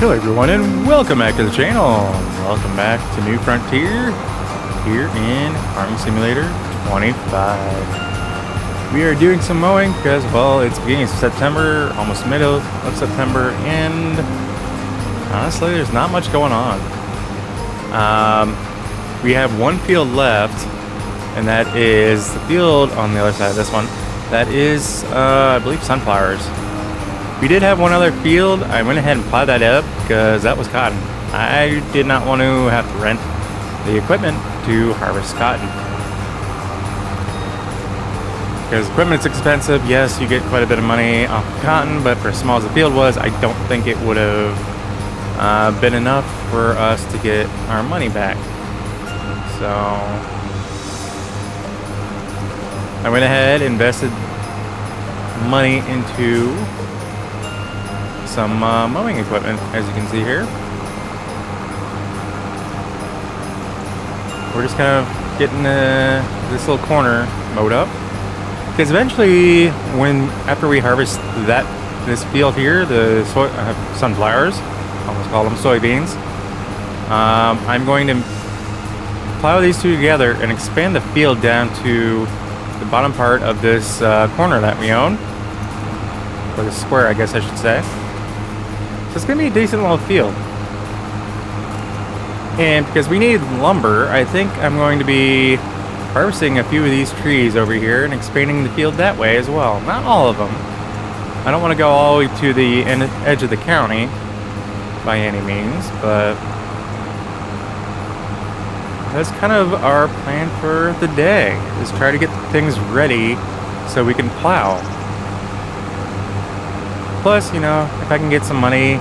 Hello everyone and welcome back to the channel. Welcome back to New Frontier here in Farming Simulator 25. We are doing some mowing because, well, it's beginning of September, almost middle of September, and honestly there's not much going on. We have one field left, and that is the field on the other side of this one. That is, I believe, sunflowers. We did have one other field. I went ahead and plowed that up because that was cotton. I did not want to have to rent the equipment to harvest cotton. Because equipment's expensive. Yes, you get quite a bit of money off of cotton, but for as small as the field was, I don't think it would have been enough for us to get our money back. So I went ahead, invested money into some mowing equipment, as you can see here. We're just kind of getting this little corner mowed up, because eventually, after we harvest this field here, the sunflowers, almost call them soybeans, I'm going to plow these two together and expand the field down to the bottom part of this corner that we own, or the square, I guess I should say. So it's going to be a decent little field. And because we need lumber, I think I'm going to be harvesting a few of these trees over here and expanding the field that way as well. Not all of them. I don't want to go all the way to the edge of the county by any means, but that's kind of our plan for the day, is try to get things ready so we can plow. Plus, you know, if I can get some money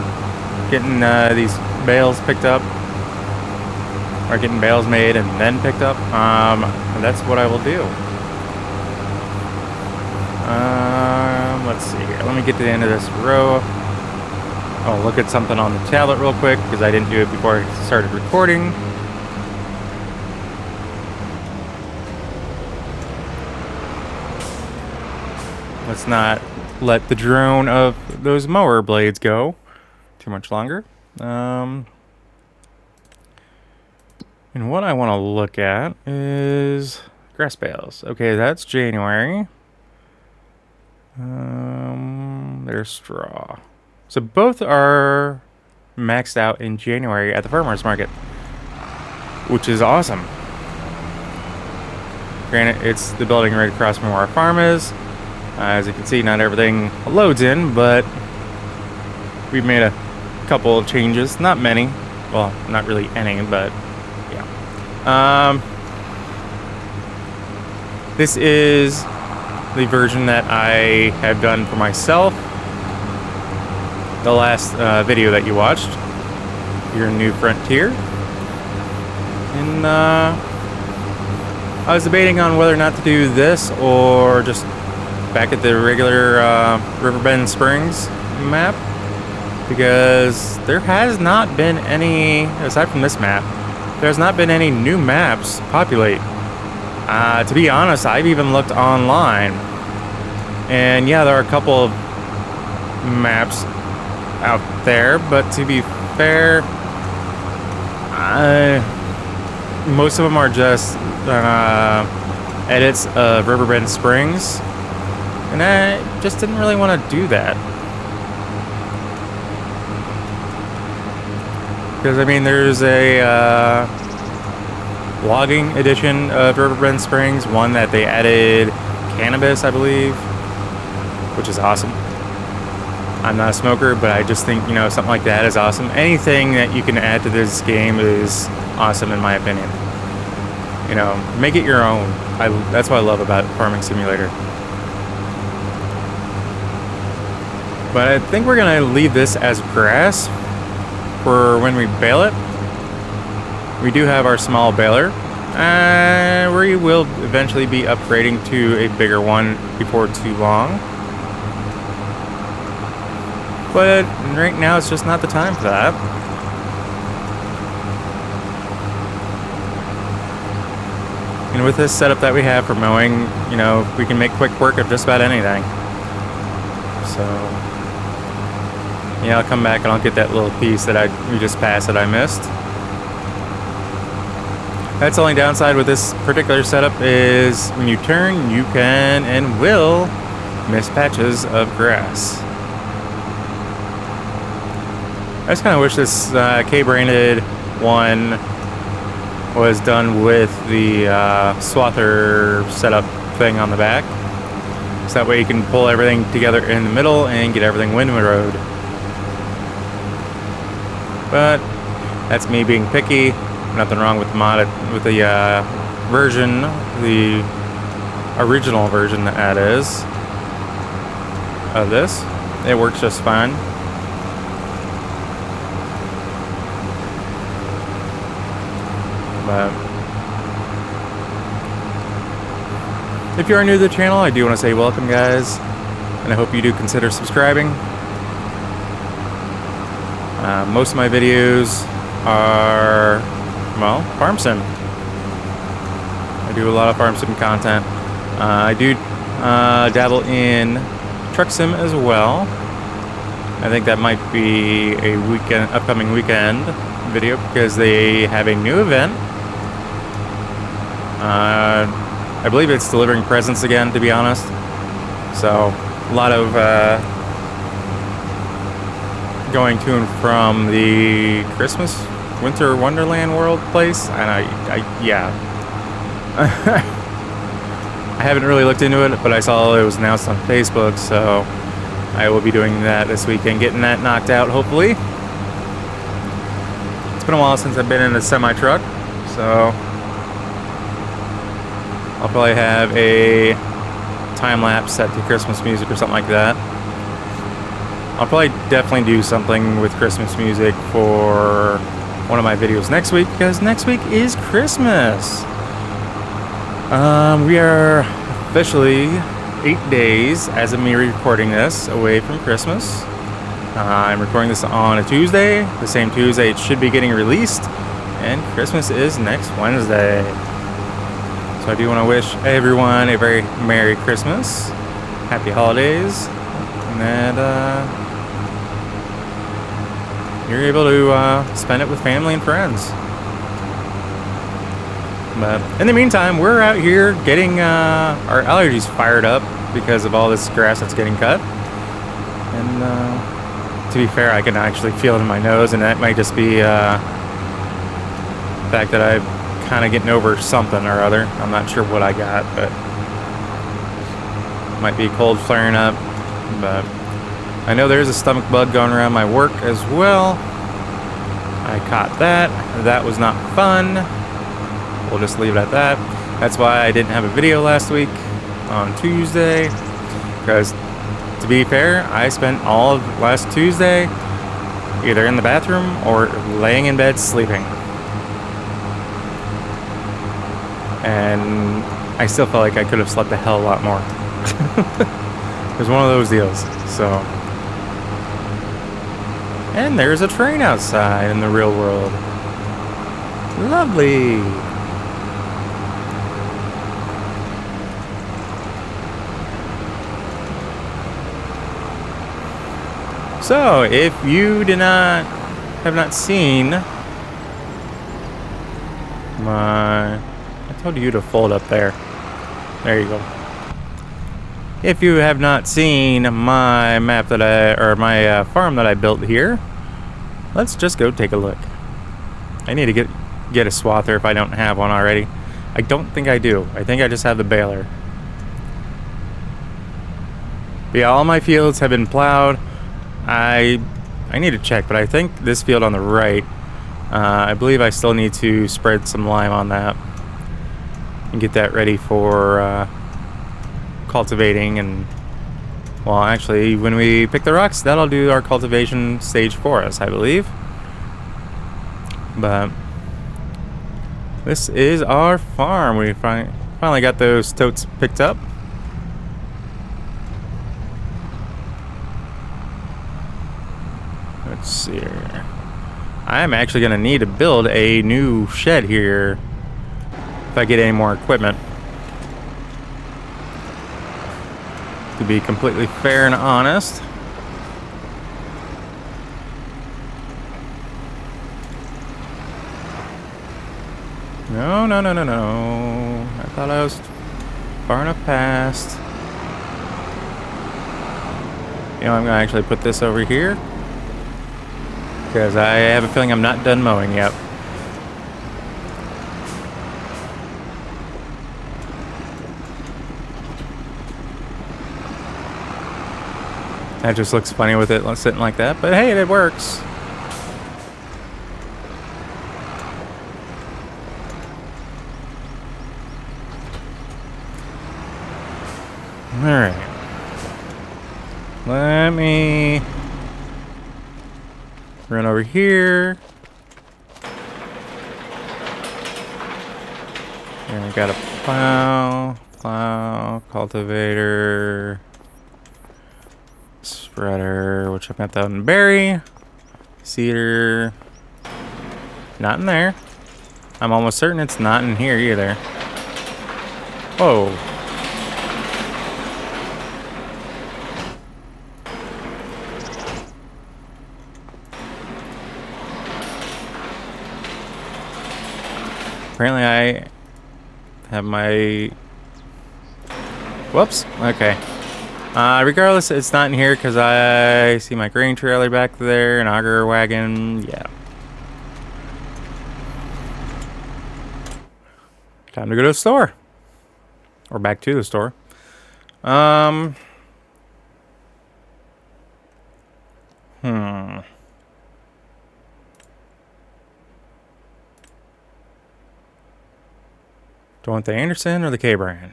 getting these bales picked up, or getting bales made and then picked up, that's what I will do. Let's see here. Let me get to the end of this row. I'll look at something on the tablet real quick because I didn't do it before I started recording. Let's not let the drone of those mower blades go too much longer. And what I want to look at is grass bales. Okay, that's January. There's straw. So both are maxed out in January at the farmer's market, which is awesome. Granted, it's the building right across from where our farm is. As you can see, not everything loads in, but we've made a couple of changes. Not many. Well, not really any, but yeah. This is the version that I have done for myself. The last video that you watched, your New Frontier. And I was debating on whether or not to do this or just back at the regular Riverbend Springs map, because there has not been any, aside from this map, there's not been any new maps populate. To be honest, I've even looked online, and yeah, there are a couple of maps out there, but to be fair, most of them are just edits of Riverbend Springs. And I just didn't really want to do that. Because, I mean, there's a logging edition of Riverbend Springs, one that they added cannabis, I believe, which is awesome. I'm not a smoker, but I just think, you know, something like that is awesome. Anything that you can add to this game is awesome, in my opinion. You know, make it your own. That's what I love about Farming Simulator. But I think we're going to leave this as grass for when we bale it. We do have our small baler. We will eventually be upgrading to a bigger one before too long. But right now it's just not the time for that. And with this setup that we have for mowing, you know, we can make quick work of just about anything. So Yeah, I'll come back and I'll get that little piece that we just passed that I missed. That's the only downside with this particular setup is when you turn, you can and will miss patches of grass. I just kind of wish this K-branded one was done with the swather setup thing on the back. So that way you can pull everything together in the middle and get everything windrowed. But that's me being picky. Nothing wrong with the mod, with the version, the original version that is of this. It works just fine. But if you are new to the channel, I do want to say welcome, guys, and I hope you do consider subscribing. Most of my videos are, well, farm sim. I do a lot of farm sim content. I do dabble in truck sim as well. I think that might be a upcoming weekend video because they have a new event. I believe it's delivering presents again, to be honest. So a lot of going to and from the Christmas Winter Wonderland World place, and yeah. I haven't really looked into it, but I saw it was announced on Facebook, so I will be doing that this weekend, getting that knocked out, hopefully. It's been a while since I've been in a semi-truck, so I'll probably have a time-lapse set to Christmas music or something like that. I'll probably definitely do something with Christmas music for one of my videos next week, because next week is Christmas. We are officially 8 days, as of me recording this, away from Christmas. I'm recording this on a Tuesday, the same Tuesday it should be getting released, and Christmas is next Wednesday. So I do want to wish everyone a very Merry Christmas, Happy Holidays, and that you're able to spend it with family and friends. But in the meantime, we're out here getting our allergies fired up because of all this grass that's getting cut. And to be fair, I can actually feel it in my nose, and that might just be the fact that I'm kind of getting over something or other. I'm not sure what I got, but might be cold flaring up. But I know there's a stomach bug going around my work as well. I caught that. That was not fun. We'll just leave it at that. That's why I didn't have a video last week on Tuesday, because to be fair, I spent all of last Tuesday either in the bathroom or laying in bed sleeping. And I still felt like I could have slept a hell of a lot more. It was one of those deals. So, and there's a train outside in the real world. Lovely. So, if you have not seen my, I told you to fold up there. There you go. If you have not seen my map my farm that I built here, let's just go take a look. I need to get a swather if I don't have one already. I don't think I do. I think I just have the baler. But yeah, all my fields have been plowed. I need to check, but I think this field on the right, I believe I still need to spread some lime on that and get that ready for cultivating. And well, actually, when we pick the rocks, that'll do our cultivation stage for us, I believe. But this is our farm. We finally got those totes picked up. Let's see here. I'm actually going to need to build a new shed here if I get any more equipment. To be completely fair and honest. No, no, no, no, no. I thought I was far enough past. You know, I'm gonna actually put this over here because I have a feeling I'm not done mowing yet. That just looks funny with it sitting like that, but hey, it works. Alright. Let me run over here. And we got a plow, cultivator, spreader, which I've got that in berry, seeder. Not in there. I'm almost certain it's not in here either. Whoa. Apparently I have my... Whoops. Okay. Regardless, it's not in here because I see my grain trailer back there, an auger wagon. Yeah. Time to go to the store. Or back to the store. Do I want the Anderson or the K-brand?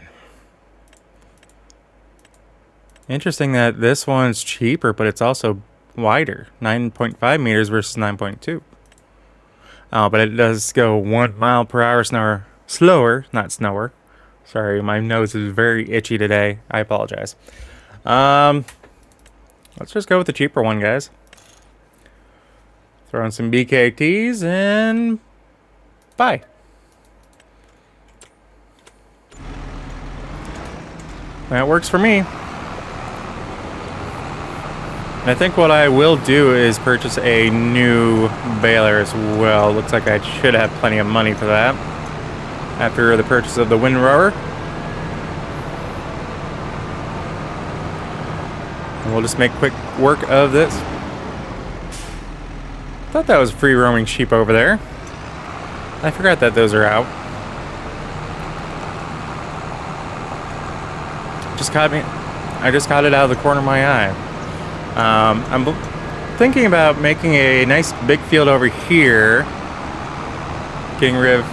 Interesting that this one's cheaper, but it's also wider. 9.5 meters versus 9.2. Oh, but it does go 1 mile per hour slower, not snower. Sorry, my nose is very itchy today. I apologize. Let's just go with the cheaper one, guys. Throw in some BKTs and bye. That works for me. And I think what I will do is purchase a new baler as well. Looks like I should have plenty of money for that after the purchase of the windrower. And we'll just make quick work of this. Thought that was free roaming sheep over there. I forgot that those are out. Just caught me. I just caught it out of the corner of my eye. I'm thinking about making a nice big field over here. Getting rid of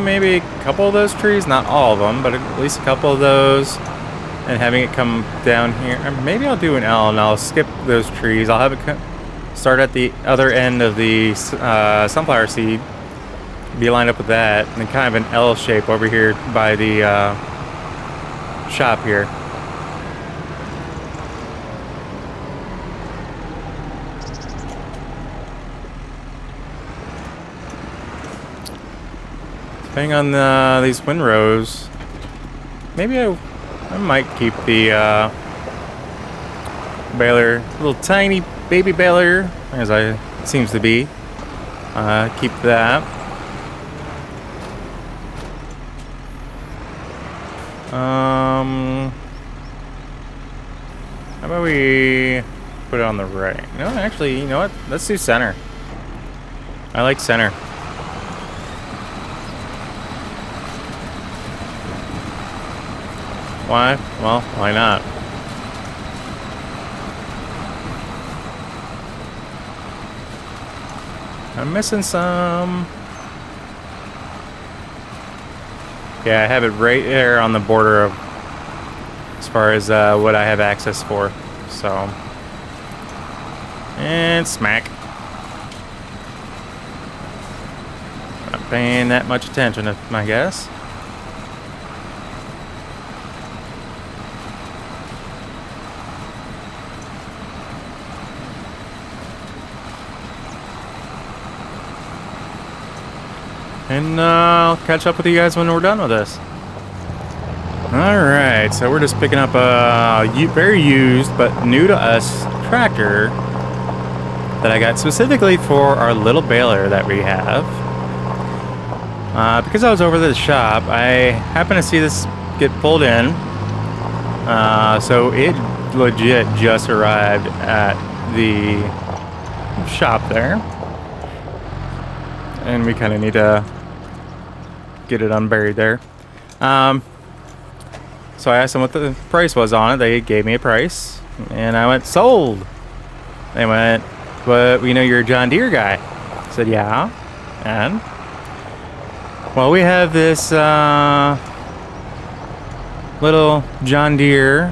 maybe a couple of those trees, not all of them, but at least a couple of those, and having it come down here. Or maybe I'll do an L and I'll skip those trees. I'll have it start at the other end of the sunflower seed, be lined up with that, and then kind of an L shape over here by the shop here. Depending on these windrows, maybe I might keep the baler, little tiny baby baler, as it seems to be. Keep that. How about we put it on the right? No, actually, you know what? Let's do center. I like center. Why? Well, why not? I'm missing some. Yeah, I have it right there on the border of as far as what I have access for. So, and smack. Not paying that much attention, I guess. And I'll catch up with you guys when we're done with this. Alright, so we're just picking up a very used but new to us tractor that I got specifically for our little baler that we have. Because I was over at the shop, I happened to see this get pulled in. So it legit just arrived at the shop there. And we kind of need to get it unburied there. So I asked them what the price was on it. They gave me a price. And I went, sold. They went, but we know you're a John Deere guy. I said, yeah. And? Well, we have this little John Deere.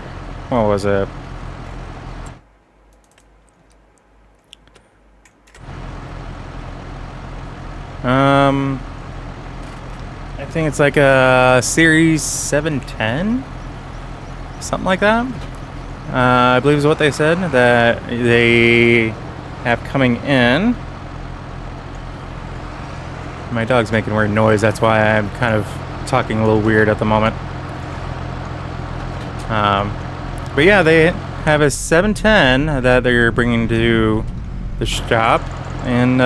What was it? I think it's like a Series 710, something like that. I believe is what they said that they have coming in. My dog's making weird noise. That's why I'm kind of talking a little weird at the moment. But yeah, they have a 710 that they're bringing to the shop, and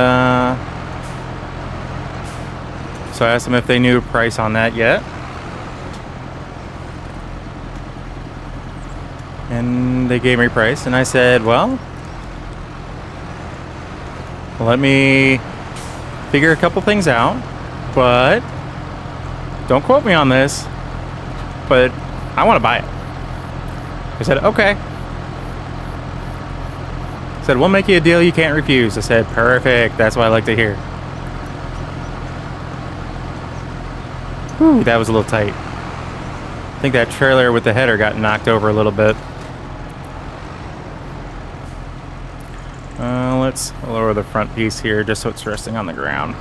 so I asked them if they knew a price on that yet. And they gave me a price, and I said, well, let me figure a couple things out, but don't quote me on this, but I want to buy it. I said, okay. I said, we'll make you a deal you can't refuse. I said, perfect. That's what I like to hear. Whew, that was a little tight. I think that trailer with the header got knocked over a little bit. Let's lower the front piece here just so it's resting on the ground.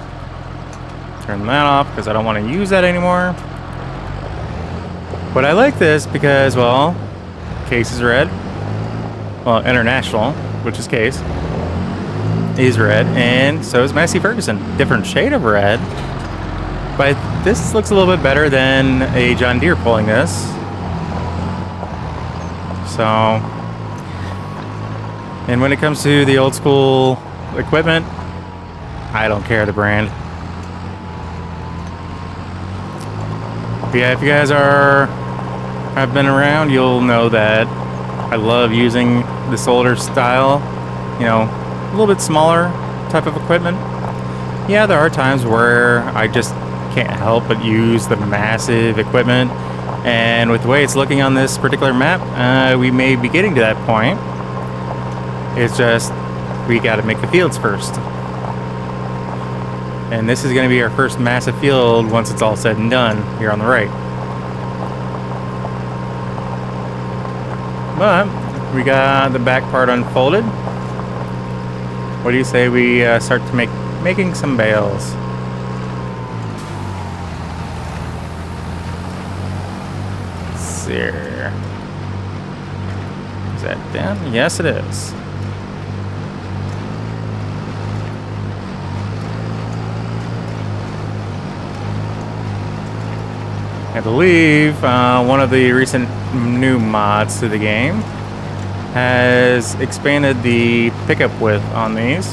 Turn that off because I don't want to use that anymore. But I like this because, well, case is red. Well, International, which is case, is red, and so is Massey Ferguson. Different shade of red. But this looks a little bit better than a John Deere pulling this. So, and when it comes to the old school equipment, I don't care the brand. But yeah, if you guys have been around, you'll know that I love using this older style, you know, a little bit smaller type of equipment. Yeah, there are times where I just can't help but use the massive equipment, and with the way it's looking on this particular map, we may be getting to that point. It's just we got to make the fields first, and this is going to be our first massive field once it's all said and done here on the right. But we got the back part unfolded. What do you say we start to making some bales? There. Is that down? Yes, it is. I believe one of the recent new mods to the game has expanded the pickup width on these,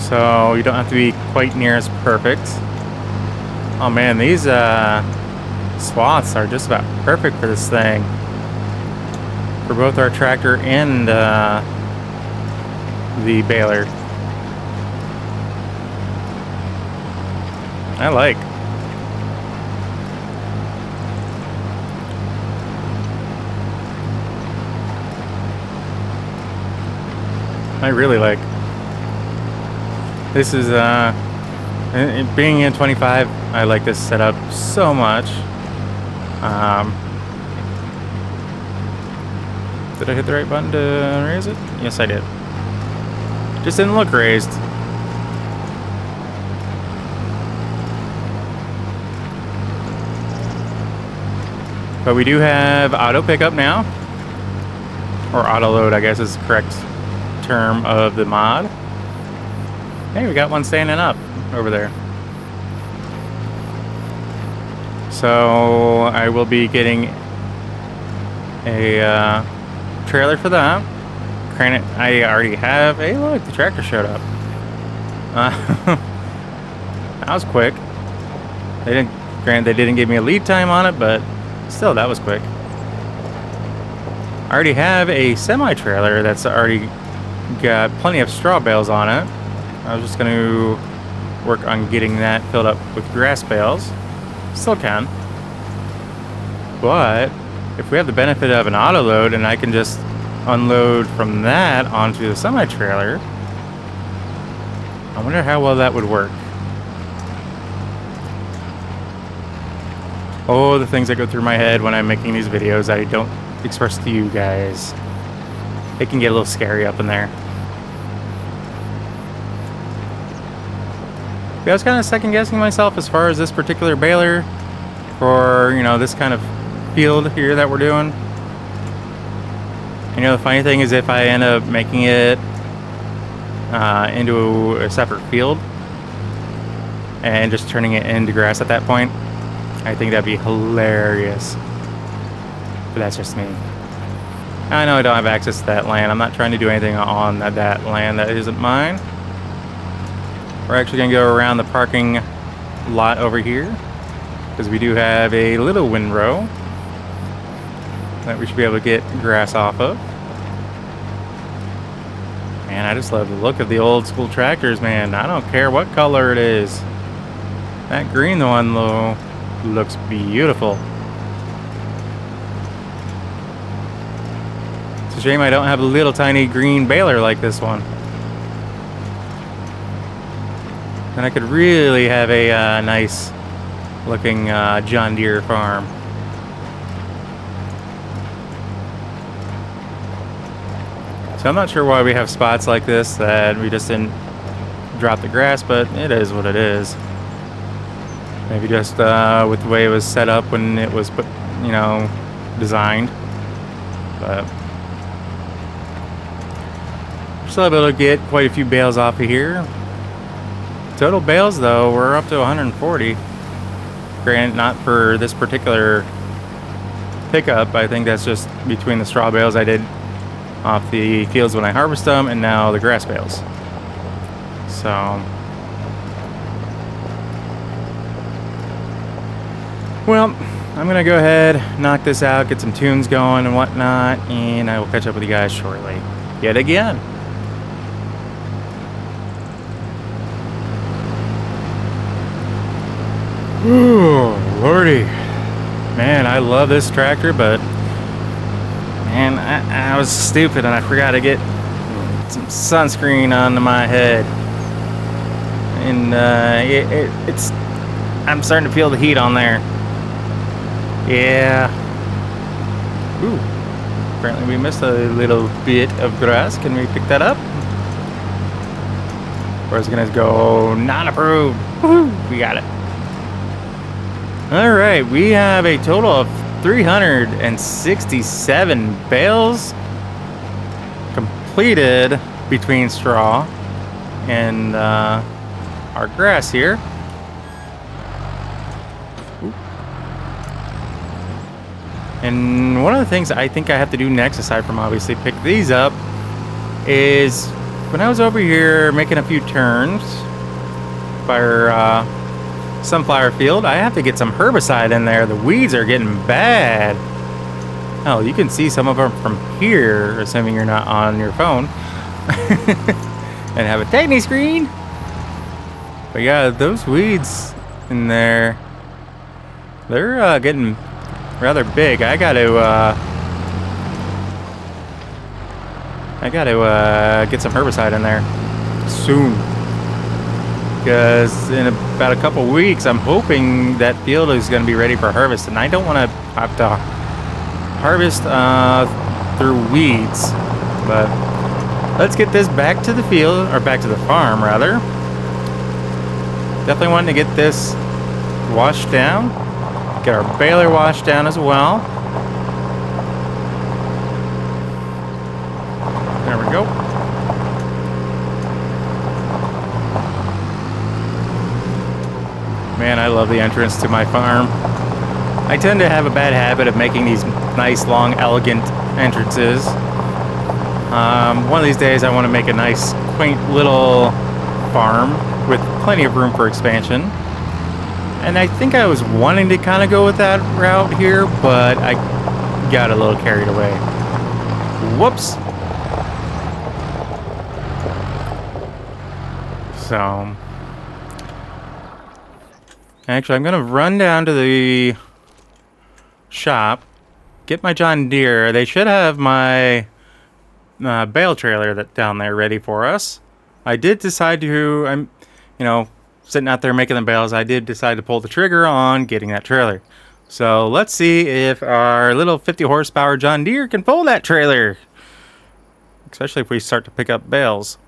so you don't have to be quite near as perfect. Oh man, these swaths are just about perfect for this thing, for both our tractor and the baler. I like. I really like. This is being in 25, I like this setup so much. Did I hit the right button to raise it? Yes, I did. Just didn't look raised. But we do have auto pickup now, or auto load, I guess is the correct term of the mod. Hey, we got one standing up over there. So I will be getting a trailer for that. Granted, I already have. Hey, look, the tractor showed up. That was quick. Granted, they didn't give me a lead time on it, but still, that was quick. I already have a semi-trailer that's already got plenty of straw bales on it. I was just going to work on getting that filled up with grass bales. Still can. But if we have the benefit of an auto load and I can just unload from that onto the semi-trailer, I wonder how well that would work. Oh, the things that go through my head when I'm making these videos I don't express to you guys. It can get a little scary up in there. I was kind of second guessing myself as far as this particular baler for, you know, this kind of field here that we're doing. You know, the funny thing is if I end up making it into a separate field and just turning it into grass at that point, I think that'd be hilarious. But that's just me. I know I don't have access to that land. I'm not trying to do anything on that land that isn't mine. We're actually going to go around the parking lot over here because we do have a little windrow that we should be able to get grass off of. Man, I just love the look of the old school tractors, man. I don't care what color it is. That green one, though, looks beautiful. It's a shame I don't have a little tiny green baler like this one. And I could really have a nice looking John Deere farm. So I'm not sure why we have spots like this that we just didn't drop the grass, but it is what it is. Maybe just with the way it was set up when it was put, you know, designed. But we're still able to get quite a few bales off of here. Total bales, though, we're up to 140. Granted, not for this particular pickup. I think that's just between the straw bales I did off the fields when I harvest them and now the grass bales. So well, I'm gonna go ahead, knock this out, get some tunes going and whatnot, and I will catch up with you guys shortly. Yet again. Ooh, lordy. Man, I love this tractor, but man, I was stupid and I forgot to get some sunscreen onto my head. And it's I'm starting to feel the heat on there. Yeah. Ooh. Apparently we missed a little bit of grass. Can we pick that up? Or is it gonna go not approved? Woohoo! We got it. Alright, we have a total of 367 bales completed between straw and our grass here. And one of the things I think I have to do next, aside from obviously pick these up, is when I was over here making a few turns by our sunflower field, I have to get some herbicide in there. The weeds are getting bad. Hell, you can see some of them from here, assuming you're not on your phone and have a tiny screen. But yeah, those weeds in there, they're getting rather big. I got to get some herbicide in there soon. Because in about a couple weeks, I'm hoping that field is going to be ready for harvest, and I don't want to have to harvest through weeds. But let's get this back to the field, or back to the farm, rather. Definitely wanting to get this washed down. Get our baler washed down as well. There we go. Man, I love the entrance to my farm. I tend to have a bad habit of making these nice, long, elegant entrances. One of these days I want to make a nice, quaint little farm with plenty of room for expansion. And I think I was wanting to kind of go with that route here, but I got a little carried away. Whoops. So, actually, I'm going to run down to the shop, get my John Deere. They should have my bale trailer down there ready for us. I did decide to, sitting out there making the bales, I did decide to pull the trigger on getting that trailer. So let's see if our little 50 horsepower John Deere can pull that trailer. Especially if we start to pick up bales.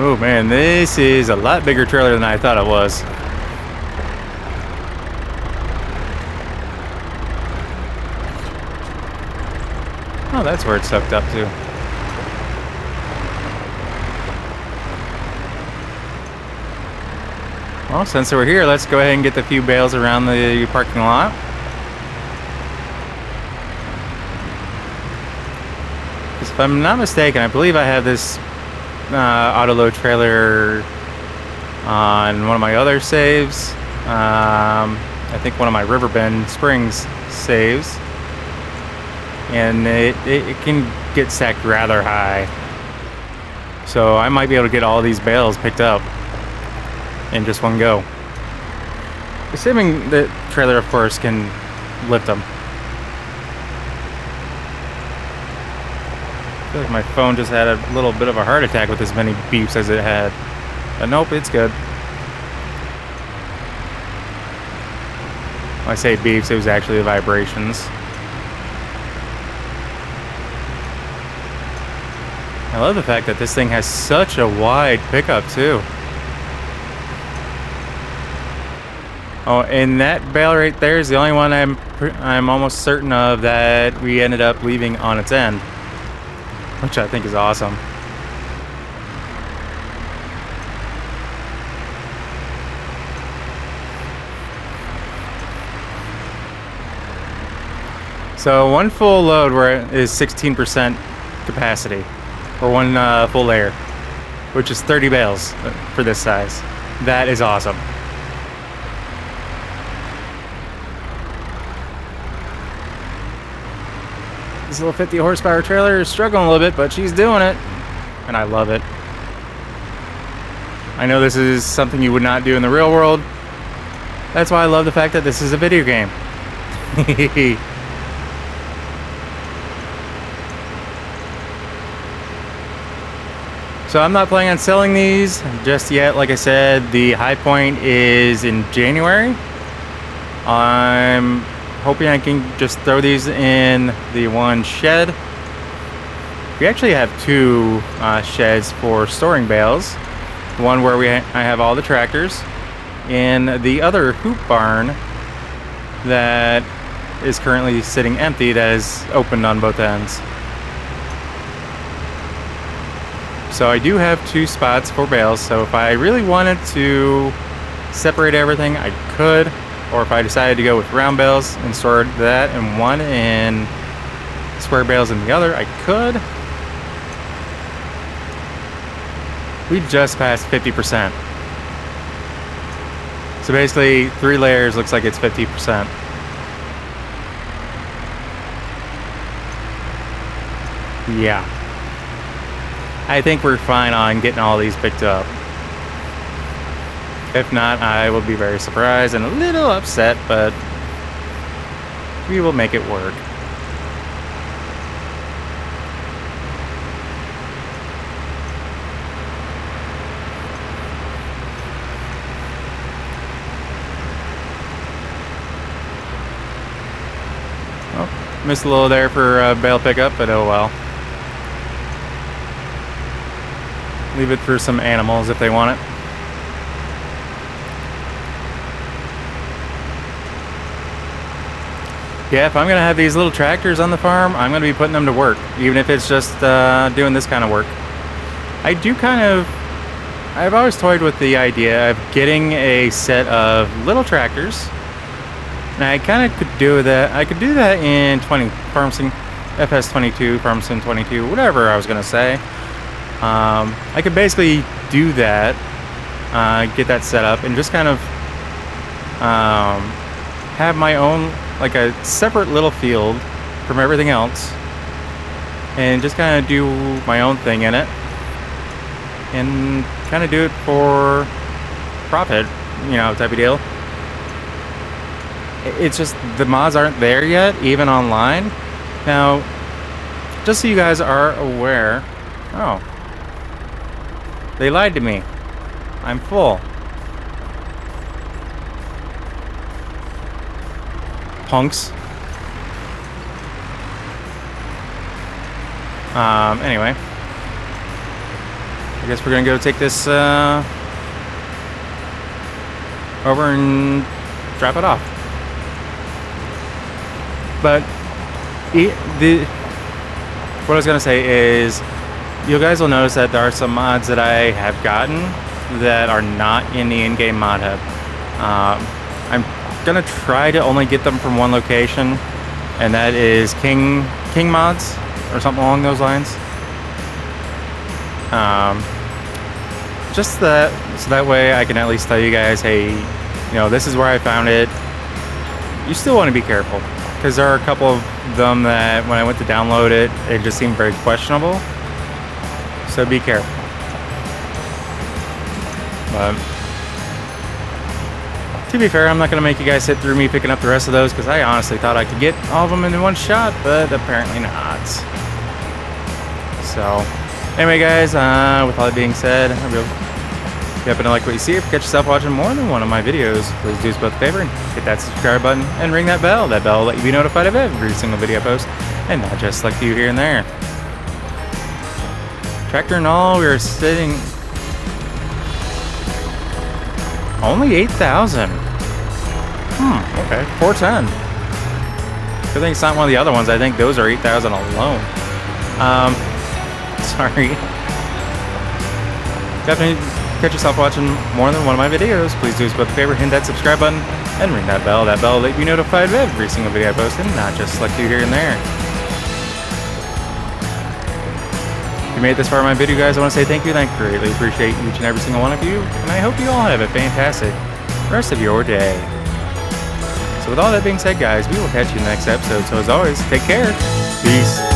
Oh man, this is a lot bigger trailer than I thought it was. Oh, that's where it's hooked up to. Well, since we're here, let's go ahead and get the few bales around the parking lot. Because if I'm not mistaken, I believe I have this auto load trailer on one of my other saves. I think one of my Riverbend Springs saves. And it can get stacked rather high. So I might be able to get all these bales picked up in just one go. Assuming the trailer, of course, can lift them. I feel like my phone just had a little bit of a heart attack with as many beeps as it had. But nope, it's good. When I say beeps, it was actually the vibrations. I love the fact that this thing has such a wide pickup too. Oh, and that bale right there is the only one I'm almost certain of that we ended up leaving on its end, which I think is awesome. So one full load is 16% capacity, or one full layer, which is 30 bales for this size. That is awesome. This little 50 horsepower trailer is struggling a little bit, but she's doing it, and I love it. I know this is something you would not do in the real world. That's why I love the fact that this is a video game. So I'm not planning on selling these just yet. Like I said, the high point is in January. I'm hoping I can just throw these in the one shed. We actually have two sheds for storing bales. One where I have all the tractors, and the other hoop barn that is currently sitting empty that is opened on both ends. So I do have two spots for bales, so if I really wanted to separate everything, I could. Or if I decided to go with round bales and store that in one and square bales in the other, I could. We just passed 50%. So basically, 3 layers looks like it's 50%. Yeah. I think we're fine on getting all these picked up. If not, I will be very surprised and a little upset, but we will make it work. Oh, missed a little there for bale pickup, but oh well. Leave it for some animals if they want it. Yeah, if I'm going to have these little tractors on the farm, I'm going to be putting them to work, even if it's just doing this kind of work. I've always toyed with the idea of getting a set of little tractors And I kind of could do that. I could do that in FS22, FS22, whatever I was gonna say. I could basically do that, get that set up, and just kind of have my own, like a separate little field from everything else, and just kind of do my own thing in it, and kind of do it for profit, you know, type of deal. It's just the mods aren't there yet, even online. Now, just so you guys are aware, oh, they lied to me. I'm full. Punks. Anyway, I guess we're gonna go take this over and drop it off. But what I was gonna say is, you guys will notice that there are some mods that I have gotten that are not in the in-game mod hub. I'm gonna try to only get them from one location, and that is King mods or something along those lines. Just that, so that way I can at least tell you guys, hey, you know, this is where I found it. You still want to be careful, because there are a couple of them that when I went to download it, it just seemed very questionable. So be careful. But to be fair, I'm not going to make you guys sit through me picking up the rest of those, because I honestly thought I could get all of them in one shot, but apparently not. So anyway, guys, with all that being said, if you happen to like what you see, if you catch yourself watching more than one of my videos, please do us both a favor and hit that subscribe button and ring that bell. That bell will let you be notified of every single video I post, and not just like you here and there. Tractor and all, we are sitting only 8,000. Okay, 410. Good thing it's not one of the other ones. I think those are 8,000 alone. Sorry. Definitely catch yourself watching more than one of my videos. Please do us both a favor, hit that subscribe button and ring that bell. That bell will let you be notified of every single video I post, and not just select you here and there. If you made it this far in my video, guys, I want to say thank you, and I greatly appreciate each and every single one of you, and I hope you all have a fantastic rest of your day. So with all that being said, guys, we will catch you in the next episode. So as always, take care. Peace.